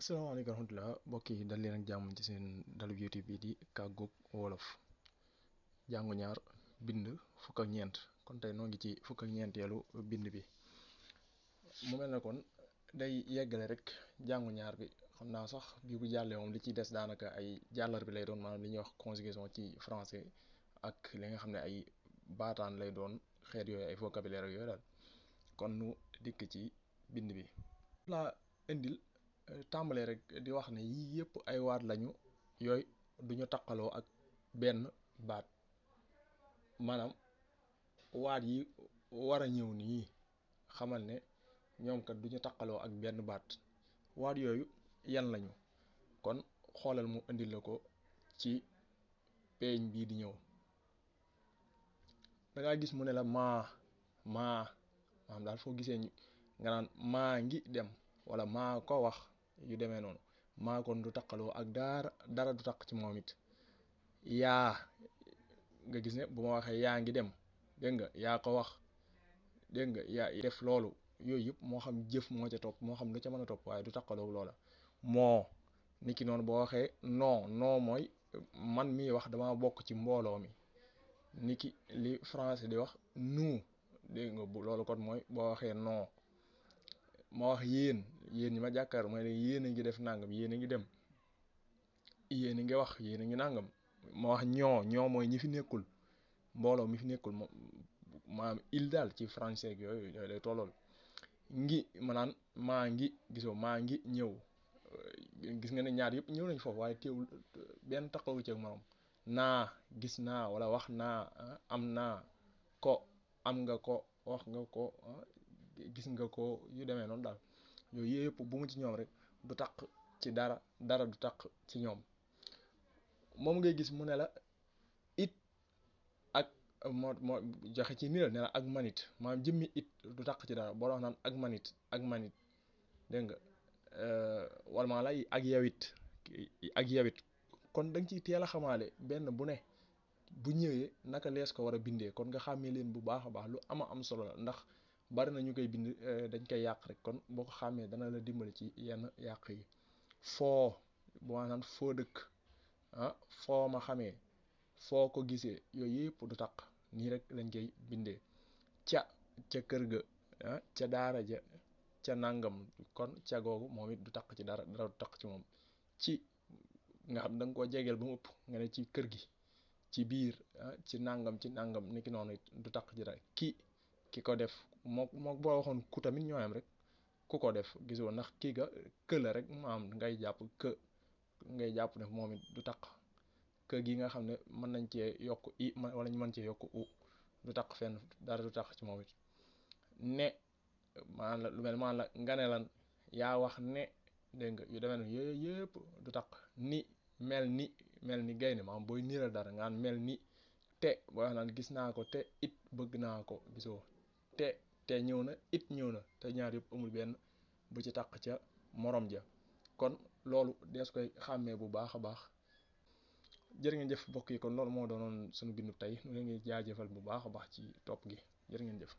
asalaamaaleykum wa rahmatulah mbokk yi dal leen ak jàmm ci seen dalub YouTube bi di kàggug wolof jàngu ñaar bind fukk ak ñeent kon tey noo ngi ci fukk ak ñeenteelu bind bi mu mel ne kon day yeggale rek jàngu ñaar bi xam naa sax bi bu jàllee moom li ciy des daanaka ay jàllar bi lay doon maanaam li ñuy wax conjugaison ci français ak li nga xam ne ay baataan lay doon xeet yooyu ay vocabulaire yooyu daal kon nu dikk ci bind bi laa indil tàmbalee rek di wax ne yii yëpp ay waat lañu yooyu duñu taqaloo ak benn baat maanaam waat yi war a ñëw nii xamal ne ñoom kat duñu taqaloo ak benn baat waat yooyu yan lañu kon xoolal mu indil la ko ci peeñ bii di ñëw dangaa gis mu ne la maanaam daal foo gisee nga naan maa ngi dem wala maa ko wax yu demee noonu maa kon du taqaloo ak dara du taq ci moom it yaa nga gis ne bu ma waxee yaa ngi dem dégg nga yaa ko wax dégg nga yaa def loolu yooyu yëpp moo xam jëf moo ca topp moo xam lu ca mën a topp waaye du taqaloo loola moo niki noonu boo waxee non mooy man mii wax dama bokk ci mbooloo mi niki li français di wax nous dégg nga bu loolu kon mooy boo waxee non ma wax yéen ñi ma jàkkaar mooy ne yéen a ngi def nangam yéen a ngi dem yéen a ngi wax yéen a ngi nangam ma wax ñoo mooy ñi fi nekkul mbooloo mi fi nekkul maanaam il daal ci français ak yooyu lay tollool ngi ma naan maa ngi gisoo maa ngi ñëw gis nga ne ñaar yëpp ñëw nañ foofu waaye teewul benn taxawu ci ak moom naa gis naa wala wax naa am naa ko am nga ko wax nga ko gis nga ko yu demee noonu daal yooyu yëpp bu mu ci ñoom rek du taq ci dara du taq ci ñoom moom ngay gis mu ne la it ak moo joxe ci niral ne la ak manit maanaam jëmmi it du taq ci dara boo wax naan ak manit dégg nga wala maa la ak yawit kon da nga ciy teel a xamaale benn bu ne bu ñëwee naka lees ko war a bindee kon nga xàmmee leen bu baax a baax lu am solo la ndax bari na ñu koy bind dañ koy yàq rek kon boo ko xàmmee dana la dimbali ci yenn yàq yi foo boo naan foo dëkk foo ma xamee foo ko gisee yooyu yëpp du taq nii rek lañ koy bindee ca kër ga ca daara ja ca nangam kon ca googu moom it du taq ci dara du taq ci moom ci nga xam da nga koo jegeel ba mu ëpp nga ne ci kër gi ci biir ci nangam niki noonu it du taq ci dara ki ko def moo boo waxoon ku tamit ñooyam rek ku ko def gisoo ndax kii ga kë la rek maam ngay jàpp ne moom it du taq kë gi nga xam ne mën nañ cee yokk i wala ñu mën cee yokk u du taq fenn dara du taq ci moom it ne maanaam la lu mel maanaam la nga ne lan yaa wax ne dégg nga yu demee noonu yooyu yëpp du taq ni mel ni gaynde maanaam booy niiral dara nga mel ni te boo wax naan gis naa ko te it bëgg naa ko gisoo te ñëw na it ñëw na te ñaar yëpp amul benn bu ci taq ca morom ja kon loolu dees koy xàmmee bu baax a baax jërë ngeen jëf mbokk yi kon loolu moo doonoon suñu bindu tey ñu leen ngi jaajëfal bu baax a baax ci topp gi jërë ngeen jëf